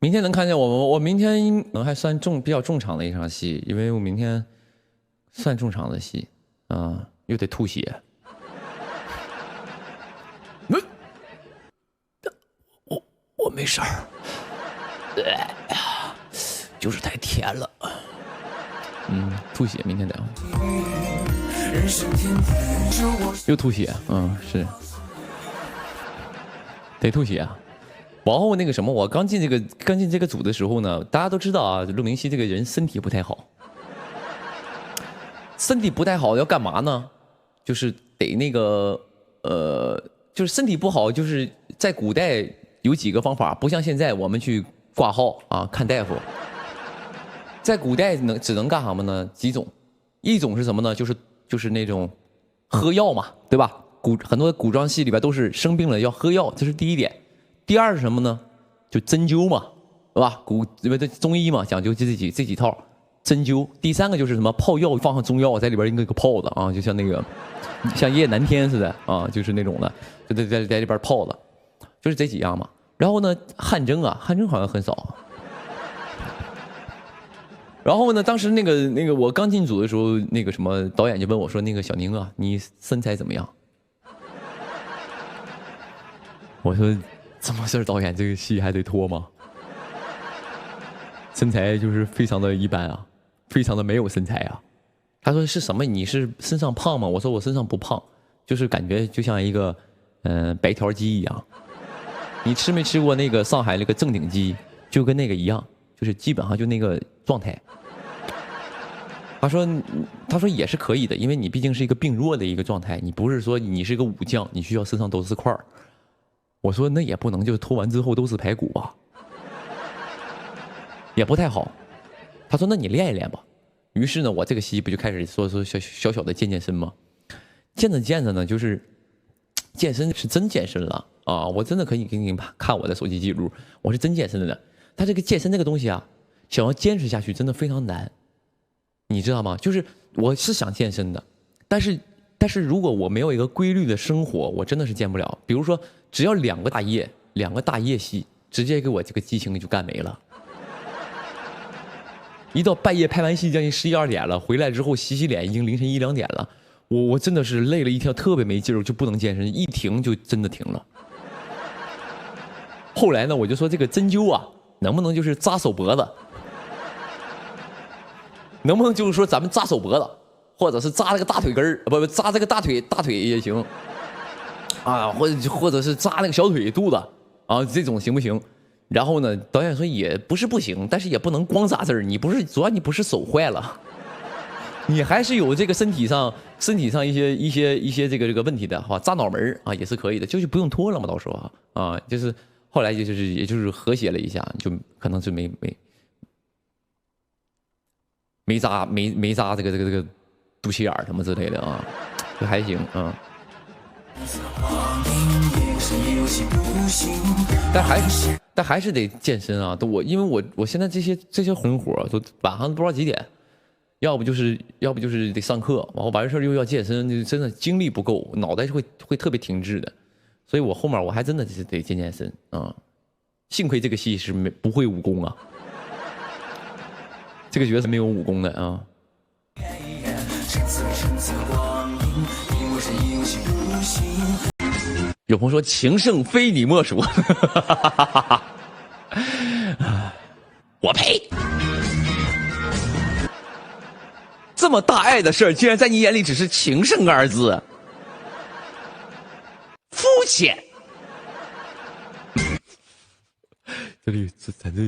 明天能看见我吗？我明天可能还算比较重场的一场戏，因为我明天算重场的戏啊，又得吐血。我没事儿，就是太甜了。吐血，明天得又吐血，是得吐血啊。然后那个什么，我刚进这个组的时候呢，大家都知道啊，陆明熙这个人身体不太好，身体不太好要干嘛呢？就是得那个就是身体不好，就是在古代有几个方法，不像现在我们去挂号啊看大夫，在古代只能干什么呢？几种，一种是什么呢？就是那种喝药嘛，对吧？很多古装戏里边都是生病了要喝药，这是第一点。第二是什么呢？就针灸嘛，对吧？因为这中医嘛，讲究这几套针灸。第三个就是什么泡药，放上中药在里边一个泡的啊，就像那个像夜南天似的啊，就是那种的，就在里边泡的，就是这几样嘛。然后呢，汗蒸好像很少。然后呢，当时那个我刚进组的时候，那个什么导演就问我说：“那个小宁啊，你身材怎么样？”我说：“怎么事儿，导演，这个戏还得拖吗？身材就是非常的一般啊，非常的没有身材啊。”他说：“是什么？你是身上胖吗？”我说：“我身上不胖，就是感觉就像一个白条鸡一样。你吃没吃过那个上海那个正鼎鸡？就跟那个一样，就是基本上就那个状态。”他说也是可以的，因为你毕竟是一个病弱的一个状态，你不是说你是个武将，你需要身上都是块儿。我说那也不能就是脱完之后都是排骨吧，也不太好。他说那你练一练吧。于是呢，我这个戏不就开始说小的健身吗？健着呢，就是健身是真健身了啊！我真的可以给你看我的手机记录，我是真健身的呢。他这个健身这个东西啊，想要坚持下去真的非常难。你知道吗？就是我是想健身的，但是如果我没有一个规律的生活，我真的是健不了。比如说，只要两个大夜戏，直接给我这个激情就干没了。一到半夜拍完戏，将近11、12点了，回来之后洗脸，已经凌晨1、2点了。我真的是累了一天，特别没劲儿，就不能健身，一停就真的停了。后来呢，我就说这个针灸啊，能不能就是扎手脖子？能不能就是说咱们扎手脖子，或者是扎这个大腿根儿，不扎这个大腿也行，啊，或者是扎那个小腿肚子啊，这种行不行？然后呢，导演说也不是不行，但是也不能光扎这儿，主要你不是手坏了，你还是有这个身体上一些这个问题的哈，扎脑门啊也是可以的，就是不用脱了嘛，到时候啊，就是后来也就是和谐了一下，就可能是没扎这个肚脐眼什么之类的啊，就还行啊。但还是得健身啊！因为我现在这些红活都晚上不知道几点，要不就是得上课，然后完事又要健身，真的精力不够，脑袋会特别停滞的，所以我后面我还真的是得健身啊。幸亏这个戏是不会武功啊。这个角色没有武功的啊。有朋友说情圣非你莫属，我呸！这么大爱的事儿，竟然在你眼里只是情圣二字，肤浅。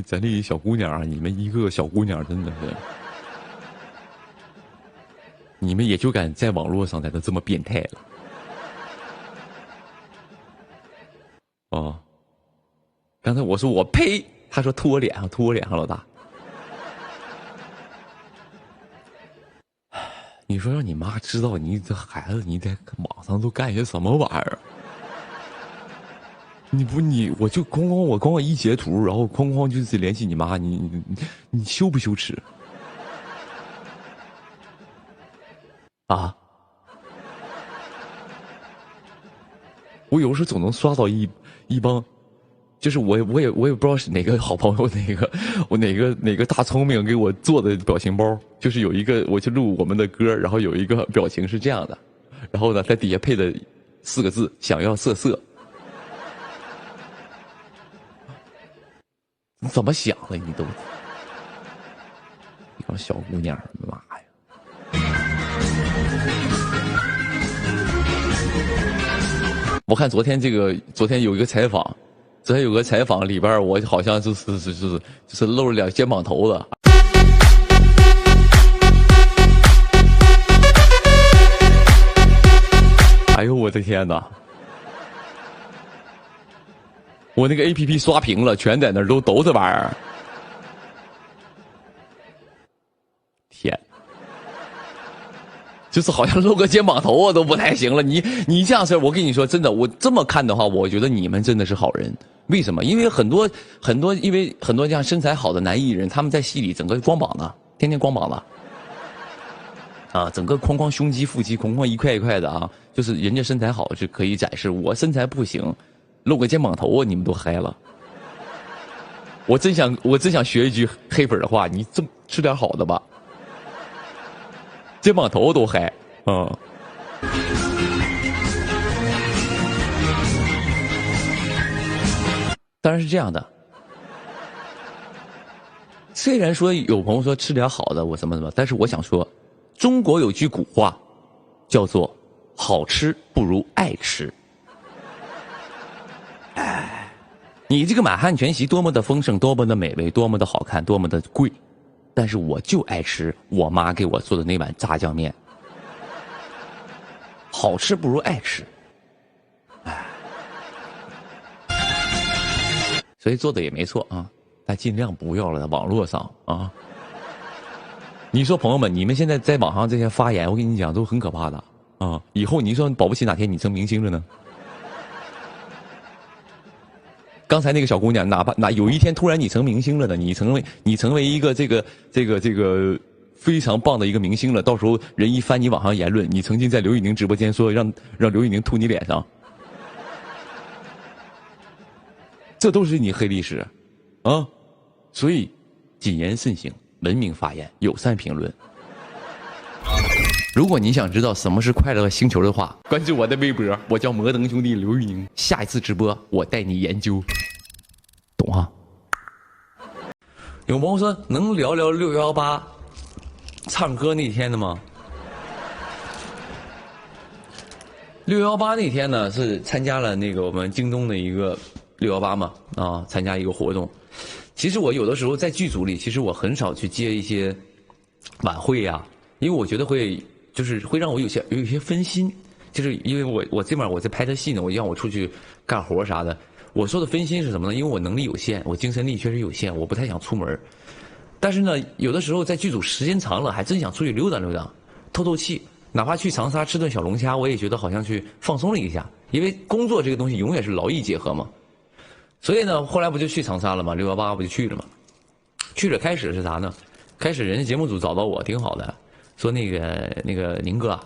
咱这小姑娘啊，你们一个小姑娘真的是，你们也就敢在网络上才都这么变态了。哦，刚才我说我呸，他说吐我脸上，老大。你说让你妈知道你这孩子你在网上都干些什么玩意儿？我就我光一截图，然后哐就是联系你妈，你羞不羞耻？啊！我有时候总能刷到一帮就是我也不知道是哪个好朋友哪个大聪明给我做的表情包，就是有一个我去录我们的歌，然后有一个表情是这样的，然后呢在底下配的4个字想要色色。你怎么想的？你都，你看小姑娘，妈呀！我看昨天有一个采访，里边我好像就是露了2肩膀头子。哎呦我的天哪！我那个 APP 刷屏了，全在那儿都这玩意儿。天，就是好像露个肩膀头啊都不太行了。你这样式，我跟你说真的，我这么看的话，我觉得你们真的是好人。为什么？因为很多这样身材好的男艺人，他们在戏里整个光膀子，天天光膀子。啊，整个哐哐胸肌、腹肌，哐哐一块一块的啊，就是人家身材好是可以展示，我身材不行。露个肩膀头啊，你们都嗨了。我真想学一句黑粉的话，你这吃点好的吧。肩膀头都嗨，当然是这样的。虽然说有朋友说吃点好的，我什么，但是我想说，中国有句古话，叫做“好吃不如爱吃”。你这个满汉全席多么的丰盛，多么的美味，多么的好看，多么的贵，但是我就爱吃我妈给我做的那碗炸酱面。好吃不如爱吃，所以做的也没错啊，但尽量不要了，在网络上啊。你说朋友们，你们现在在网上这些发言，我跟你讲都很可怕的啊！以后你说保不齐哪天你成明星了呢？刚才那个小姑娘，哪有一天突然你成明星了呢？你成为一个这个非常棒的一个明星了，到时候人一翻你网上言论，你曾经在刘宇宁直播间说让刘宇宁吐你脸上，这都是你黑历史啊！所以谨言慎行，文明发言，友善评论。如果你想知道什么是快乐星球的话，关注我的微博，我叫摩登兄弟刘宇宁。下一次直播我带你研究，懂啊？有朋友说能聊聊618唱歌那天的吗？618那天呢是参加了那个我们京东的一个618嘛，啊，参加一个活动。其实我有的时候在剧组里，其实我很少去接一些晚会呀，因为我觉得会让我有一些分心，就是因为我这边我在拍的戏呢，我让我出去干活啥的。我说的分心是什么呢？因为我能力有限，我精神力确实有限，我不太想出门。但是呢，有的时候在剧组时间长了，还真想出去溜达溜达，透透气。哪怕去长沙吃顿小龙虾，我也觉得好像去放松了一下。因为工作这个东西永远是劳逸结合嘛。所以呢，后来不就去长沙了嘛，618不就去了嘛。去了开始是啥呢？开始人家节目组找到我挺好的，说那个宁哥，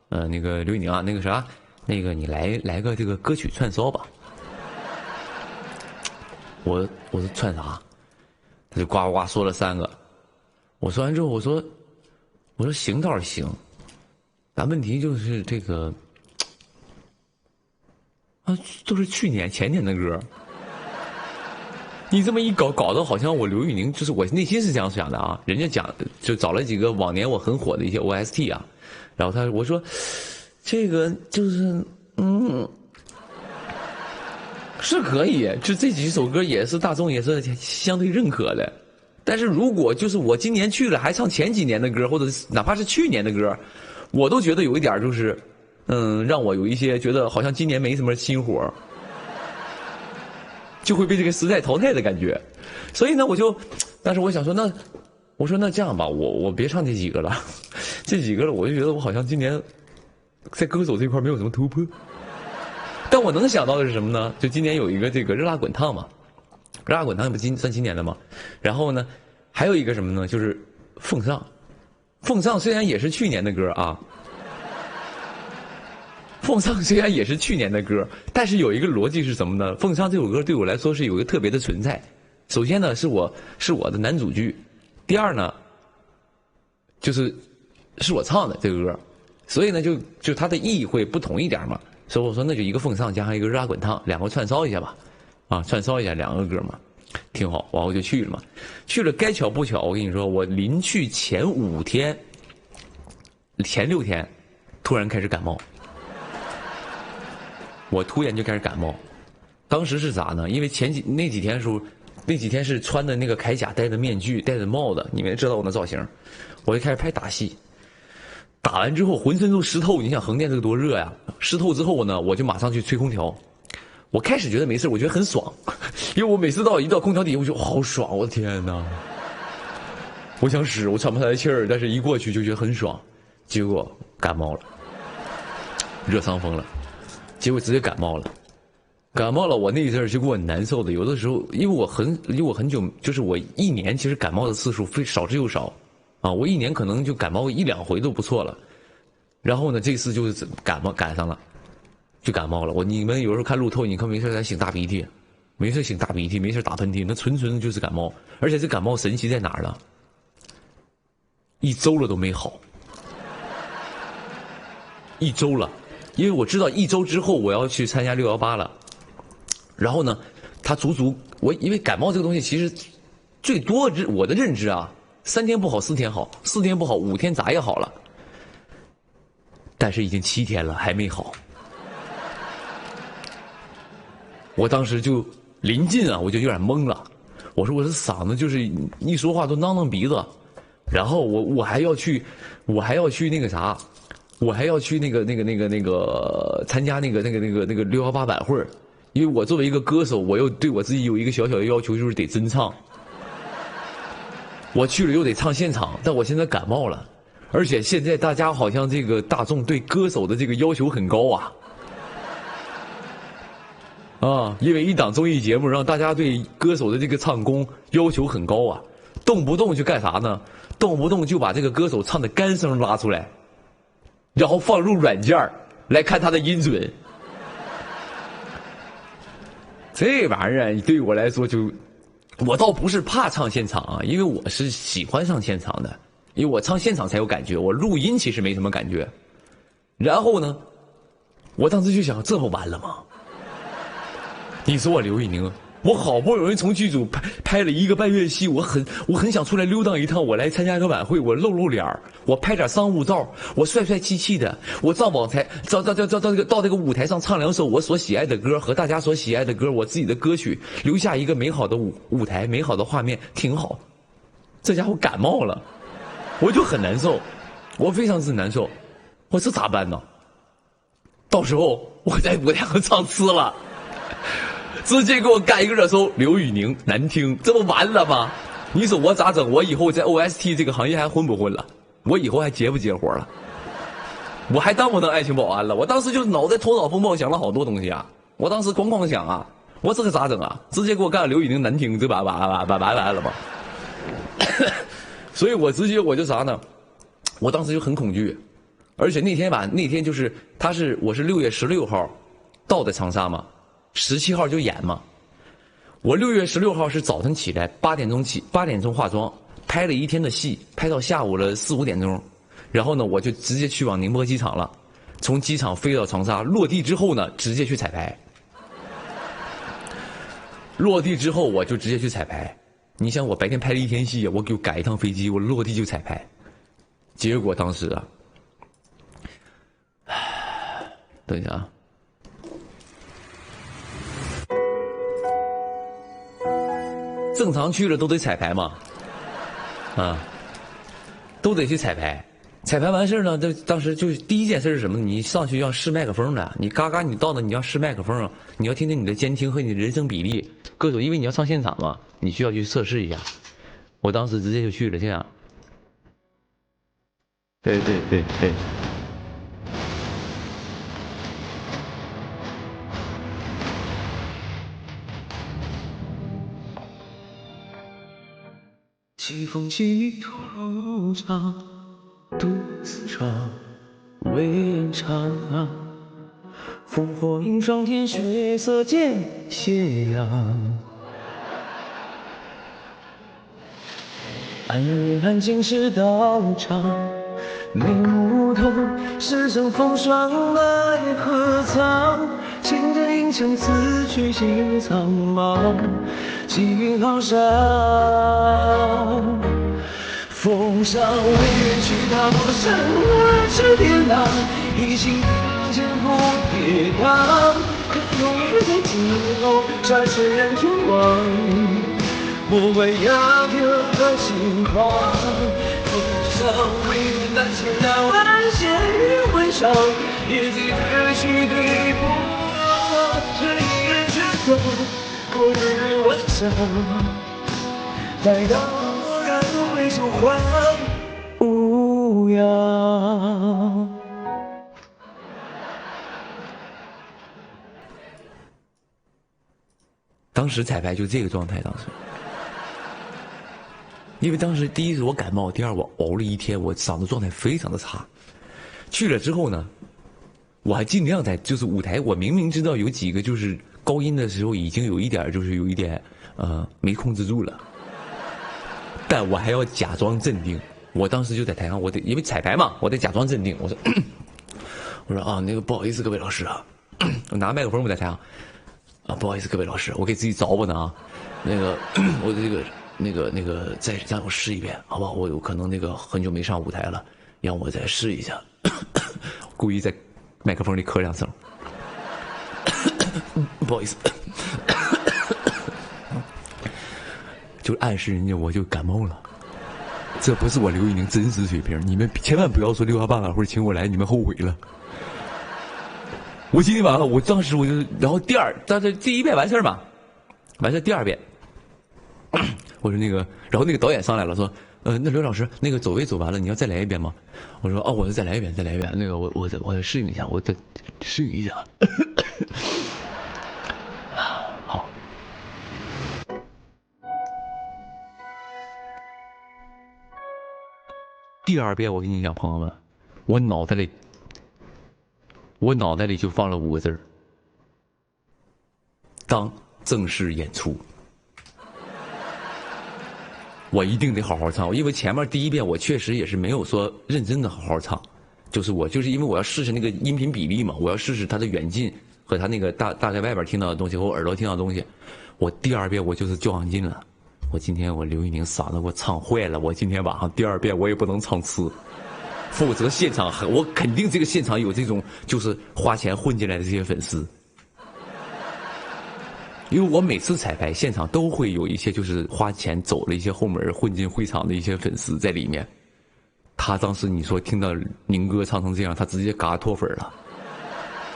那个刘宇宁啊，那个啥，那个你来个这个歌曲串烧吧。我说串啥？他就呱呱说了3个。我说完之后，我说行倒是行，但问题就是这个啊，都是前年的歌。你这么一搞得好像我刘宇宁，就是我内心是这样想的啊。人家讲就找了几个往年我很火的一些 OST 啊，然后我说这个就是是可以，就这几首歌也是大众也是相对认可的。但是如果就是我今年去了还唱前几年的歌，或者哪怕是去年的歌，我都觉得有一点就是让我有一些觉得好像今年没什么新活，就会被这个时代淘汰的感觉。所以呢，但是我想说那这样吧，我别唱这几个了，这几个了，我就觉得我好像今年在歌手这块没有什么突破。但我能想到的是什么呢？就今年有一个这个热辣滚烫嘛，热辣滚烫不算今年的嘛。然后呢，还有一个什么呢？就是奉上，奉上虽然也是去年的歌啊，奉上虽然也是去年的歌，但是有一个逻辑是什么呢？奉上这首歌对我来说是有一个特别的存在。首先呢，是我的男主剧；第二呢，是我唱的这个歌，所以呢，就它的意义会不同一点嘛。所以我说那就一个奉上加上一个热辣滚烫，两个串烧一下吧，啊，串烧一下两个歌嘛，挺好。完我就去了嘛，去了该巧不巧，我跟你说，我临去前5天、前6天，突然开始感冒。我突然就开始感冒，当时是咋呢？因为那几天的时候，那几天是穿的那个铠甲，戴着面具，戴着帽子，你们也知道我那造型，我就开始拍打戏。打完之后浑身都湿透，你想横店这个多热呀？湿透之后呢，我就马上去吹空调。我开始觉得没事，我觉得很爽，因为我每次一到空调底下，我就好爽，我的天哪！我想使，我喘不上来气儿，但是一过去就觉得很爽，结果感冒了，热伤风了。结果直接感冒了，我那一阵儿就给我难受的。有的时候，因为我很久，就是我一年其实感冒的次数非少之又少，啊，我一年可能就感冒1、2回都不错了。然后呢，这次就是赶上了，就感冒了。你们有时候看路透，你看没事咱擤大鼻涕，没事擤大鼻涕，没事打喷嚏，那纯纯就是感冒。而且这感冒神奇在哪儿呢？1周了都没好，1周了。因为我知道1周之后我要去参加618了，然后呢，他我因为感冒这个东西其实最多我的认知啊，3天不好4天好，4天不好5天咋也好了，但是已经7天了还没好。我当时就临近啊，我就有点懵了，我说我这嗓子就是一说话都囔鼻子，然后我还要去那个啥。我还要去那个参加那个618晚会，因为我作为一个歌手，我又对我自己有一个小小的要求，就是得真唱。我去了又得唱现场，但我现在感冒了，而且现在大家好像这个大众对歌手的这个要求很高啊。啊，因为一档综艺节目让大家对歌手的这个唱功要求很高啊，动不动就干啥呢？动不动就把这个歌手唱的干声拉出来。然后放入软件来看他的音准，这玩意儿对我来说我倒不是怕唱现场啊，因为我是喜欢上现场的，因为我唱现场才有感觉，我录音其实没什么感觉。然后呢，我当时就想，这不完了吗？你说我刘宇宁，我好不容易从剧组拍了1个半月戏，我很想出来溜达一趟，我来参加一个晚会，我露脸，我拍点商务照，我帅帅气气的，我到这个舞台上唱2首我所喜爱的歌和大家所喜爱的歌，我自己的歌曲，留下一个美好的舞台，美好的画面，挺好。这家伙感冒了，我就很难受，我非常之难受，我这咋办呢？到时候我在舞台上唱吃了。直接给我干一个热搜，刘宇宁难听，这不完了吗？你说我咋整？我以后在 OST 这个行业还混不混了？我以后还接不接活了？我还当不当爱情保安了？我当时就头脑风暴想了好多东西啊！我当时哐想啊，我这个咋整啊？直接给我干刘宇宁难听，这完了吗？所以我就啥呢？我当时就很恐惧，而且那天就是我是6月16号到的长沙嘛。17号就演嘛，我6月16号是早晨起来8点钟化妆，拍了1天的戏，拍到下午了4、5点钟，然后呢我就直接去往宁波机场了，从机场飞到长沙，落地之后呢直接去彩排，落地之后我就直接去彩排。你想我白天拍了1天戏，我给我改一趟飞机，我落地就彩排，结果当时啊，等一下啊。正常去了都得彩排嘛，啊，都得去彩排。彩排完事呢，当时就第一件事是什么？你上去要试麦克风的，你你到那你要试麦克风，你要听听你的监听和你的人声比例。歌手因为你要上现场嘛，你需要去测试一下。我当时直接就去了，这样。对。西风起头上，独自唱，未唱。烽火映霜天，血色见斜阳。安静是道场，眉目透，世上风霜来何藏？牵着银枪，此去心苍茫，几云浩山。风上为人去，踏破山河之颠浪，一心并肩不跌宕，永远在今后，展示人天光。不为扬名和心狂，风上为人难牵难挽，险与魂伤，也几对虚对不忘，这一人却走，不日晚上，待到然回首还无恙。当时彩排就这个状态，当时，因为当时第一是我感冒，第二我熬了一天，我嗓子状态非常的差。去了之后呢，我还尽量在就是舞台，我明明知道有几个就是高音的时候已经有一点没控制住了，但我还要假装镇定。我当时就在台上，因为彩排嘛，我得假装镇定。我说啊，那个不好意思各位老师啊，我拿麦克风我在台上。啊，不好意思，各位老师，我给自己找吧呢啊，那个我再让我试一遍，好不好？我有可能很久没上舞台了，让我再试一下，故意在麦克风里咳两声，不好意思，就暗示人家我就感冒了，这不是我刘宇宁真实水平，你们千万不要说6号半晚会请我来，你们后悔了。我今天晚上，当时我就，然后但是第一遍完事儿嘛，完事第二遍，我说然后那个导演上来了，说，那刘老师，走位走完了，你要再来一遍吗？我说，哦，我再来一遍，我再适应一下，我再适应一下。好。第二遍，我跟你讲，朋友们，我脑袋里就放了5个字儿：当正式演出。我一定得好好唱，因为前面第一遍我确实也是没有说认真的好好唱，就是因为我要试试那个音频比例嘛，我要试试它的远近和它那个大概外边听到的东西和我耳朵听到的东西。我第二遍我就是较上劲了，今天我刘宇宁嗓子给我唱坏了，我今天晚上第二遍我也不能唱次。否则现场我肯定这个现场有这种就是花钱混进来的这些粉丝，因为我每次彩排现场都会有一些就是花钱走了一些后门混进会场的一些粉丝在里面。他当时你说听到宁哥唱成这样，他直接嘎脱粉了。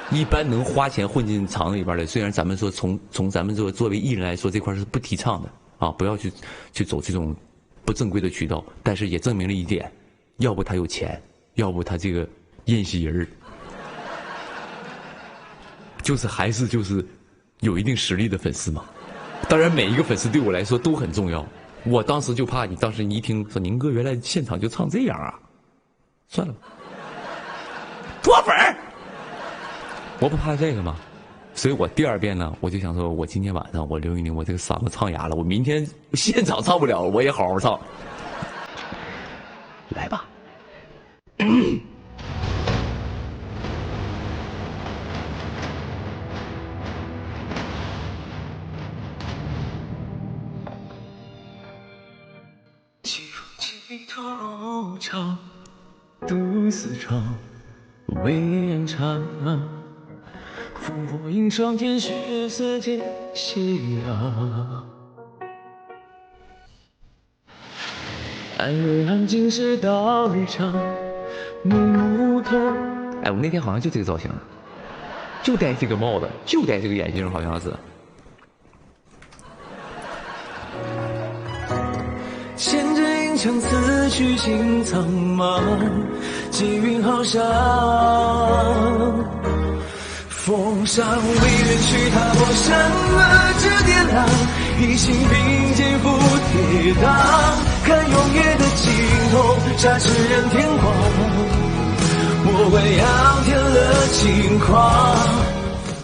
一般能花钱混进场里边的，虽然咱们说从咱们作为艺人来说这块是不提倡的啊，不要去走这种不正规的渠道，但是也证明了一点。要不他有钱，要不他这个宴席人还是有一定实力的粉丝嘛。当然每一个粉丝对我来说都很重要，我当时就怕当时你一听说宁哥原来现场就唱这样啊，算了吧，脱粉儿，我不怕这个嘛。所以我第二遍呢，我就想说我今天晚上我刘宇宁我这个嗓子唱哑了，我明天现场唱不了我也好好唱，来吧。几头柔肠，独自唱，为人唱。烽火映霜天，血色见斜阳。安静是道场，眉目透。哎，我那天好像就这个造型，就戴这个帽子，就戴这个眼镜，好像是。牵着银枪，此去心苍茫，几云浩山。风上为人去，踏破山河之颠浪，一心并肩赴跌宕，看永夜的尽头，杀世人天光。不不会仰天的轻狂。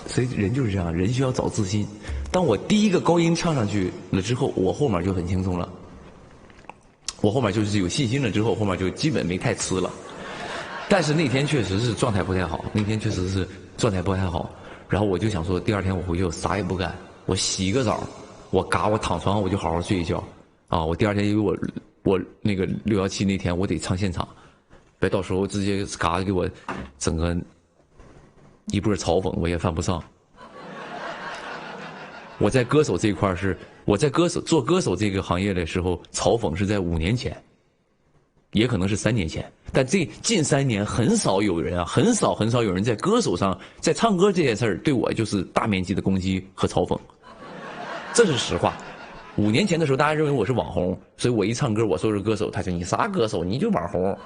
所以人就是这样，人需要找自信。当我第一个高音唱上去了之后，我后面就很轻松了。我后面就是有信心了之后，后面就基本没太吃了。但是那天确实是状态不太好，然后我就想说，第二天我回去我啥也不干，我洗个澡，我躺床上我就好好睡一觉。啊，我第二天因为我那个617那天我得唱现场，别到时候直接给我整个一波嘲讽，我也犯不上。我在歌手这一块我在做歌手这个行业的时候，嘲讽是在5年前，也可能是3年前，但这近3年很少有人啊，很少有人在歌手上，在唱歌这件事儿对我就是大面积的攻击和嘲讽，这是实话。5年前的时候，大家认为我是网红，所以我一唱歌，我说是歌手，他说你啥歌手，你就网红。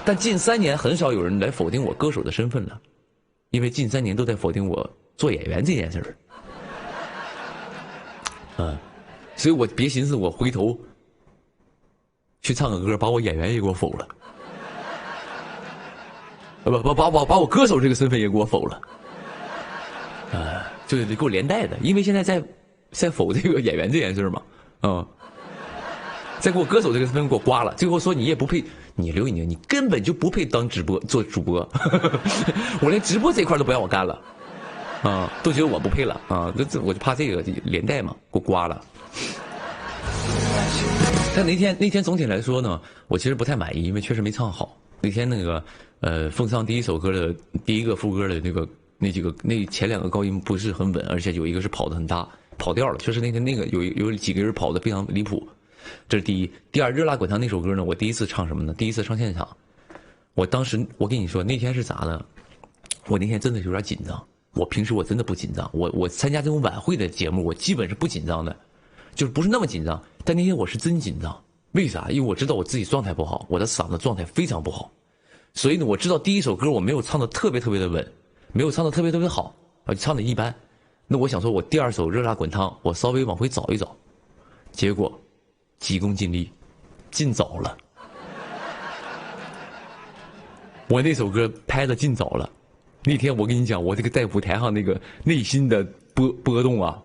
但近3年很少有人来否定我歌手的身份了，因为近3年都在否定我做演员这件事儿。所以我别寻思我回头去唱个歌，把我演员也给我否了，把我歌手这个身份也给我否了，就是给我连带的，因为现在在否这个演员这件事嘛，再给我歌手这个身份给我刮了，最后说你也不配，你刘宇宁，你根本就不配当做主播，我连直播这块都不让我干了。都觉得我不配了啊！我就怕这个连带嘛，给我刮了。但那天总体来说呢，我其实不太满意，因为确实没唱好。那天那个奉上第一首歌的第一个副歌的那前2个高音不是很稳，而且有一个是跑得很大，跑调了。确实那天那个有几个人跑得非常离谱，这是第一。第二，热辣滚烫那首歌呢，我第一次唱什么呢？第一次上现场。我当时我跟你说那天是咋呢？我那天真的有点紧张。我平时我真的不紧张，我参加这种晚会的节目，我基本是不紧张的，就是不是那么紧张。但那天我是真紧张，为啥？因为我知道我自己状态不好，我的嗓子状态非常不好，所以呢，我知道第一首歌我没有唱的特别的稳，没有唱的特别好，就唱的一般。那我想说，我第2首热辣滚烫，我稍微往回找一找，结果急功近利，进早了。我那首歌拍的进早了。那天我跟你讲，我这个在舞台上那个内心的波动啊，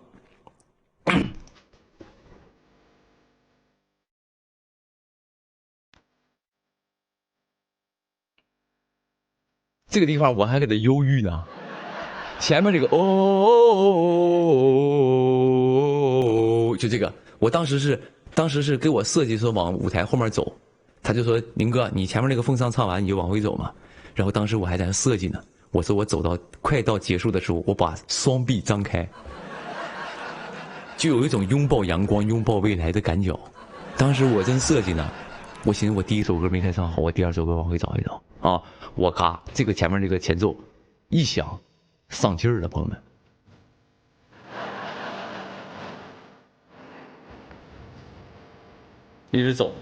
这个地方我还给他忧郁呢。前面这个就这个，我当时是给我设计说往舞台后面走，他就说宁哥，你前面那个奉上唱完你就往回走嘛。然后当时我还在那设计呢。我说我走到快到结束的时候，我把双臂张开，就有一种拥抱阳光、拥抱未来的感觉。当时我正设计呢，我寻思我第1首歌没太唱好，我第2首歌往回找一找啊，我咔这个前面这个前奏一响，上气儿了，朋友们，一直走。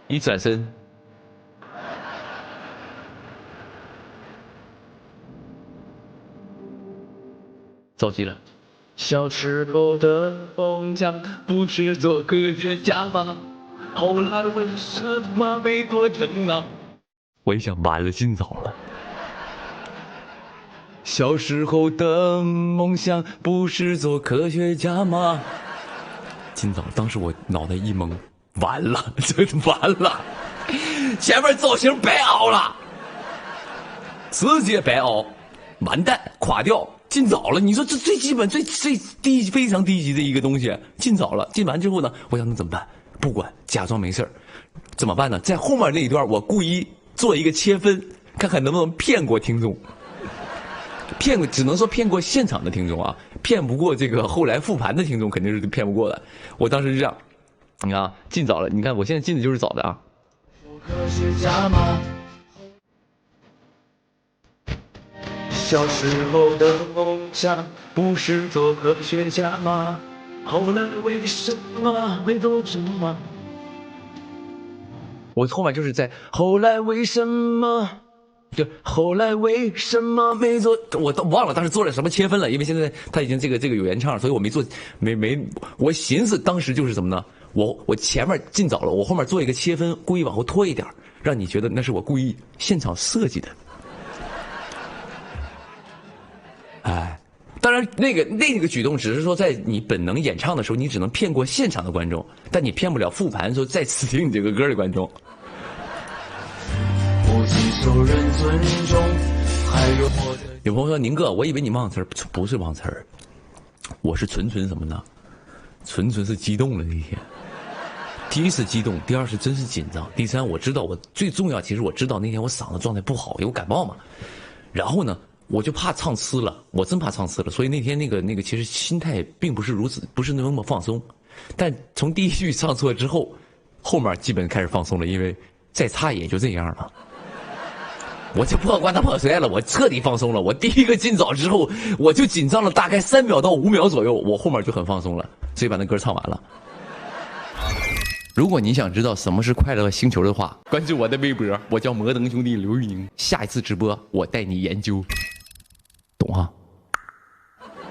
一转身，着急了。小时候的梦想不是做科学家吗？后来为什么没做成呢？我一想，完了，进早了。小时候的梦想不是做科学家吗？进早，当时我脑袋一懵。完了，这完了，前面造型白熬了，直接白熬，完蛋，垮掉，进早了。你说这最基本、最低、非常低级的一个东西，进早了。进完之后呢，我想那怎么办？不管，假装没事儿，怎么办呢？在后面那一段，我故意做一个切分，看看能不能骗过听众。只能说骗过现场的听众啊，骗不过这个后来复盘的听众，肯定是骗不过的。我当时是这样。你看啊，进早了。你看我现在进的就是早的啊。科学家吗？小时候的梦想不是做科学家吗？后来为什么会做成吗？我后面就是在后来为什么就后来为什么没做？我都忘了当时做了什么切分了，因为现在他已经这个有原唱，所以我没做，我寻思当时就是什么呢？我前面进早了，我后面做一个切分，故意往后拖一点，让你觉得那是我故意现场设计的。哎，当然那个举动只是说在你本能演唱的时候，你只能骗过现场的观众，但你骗不了复盘的时候再次听你这个歌的观众。不仅受人尊重，还有我的。有朋友说宁哥，我以为你忘词儿，不是忘词儿，我是纯什么呢？纯是激动了那天。第一是激动，第二是真是紧张，第三我知道我最重要，其实我知道那天我嗓子状态不好，有感冒嘛。然后呢，我就怕唱呲了，我真怕唱呲了，所以那天那个其实心态并不是如此，不是那么放松。但从第一句唱错之后，后面基本开始放松了，因为再差也就这样了。我就破罐子破摔了，我彻底放松了。我第一个进早之后，我就紧张了大概3秒到5秒左右，我后面就很放松了，所以把那歌唱完了。如果你想知道什么是快乐星球的话，关注我的微博，我叫摩登兄弟刘玉宁。下一次直播我带你研究。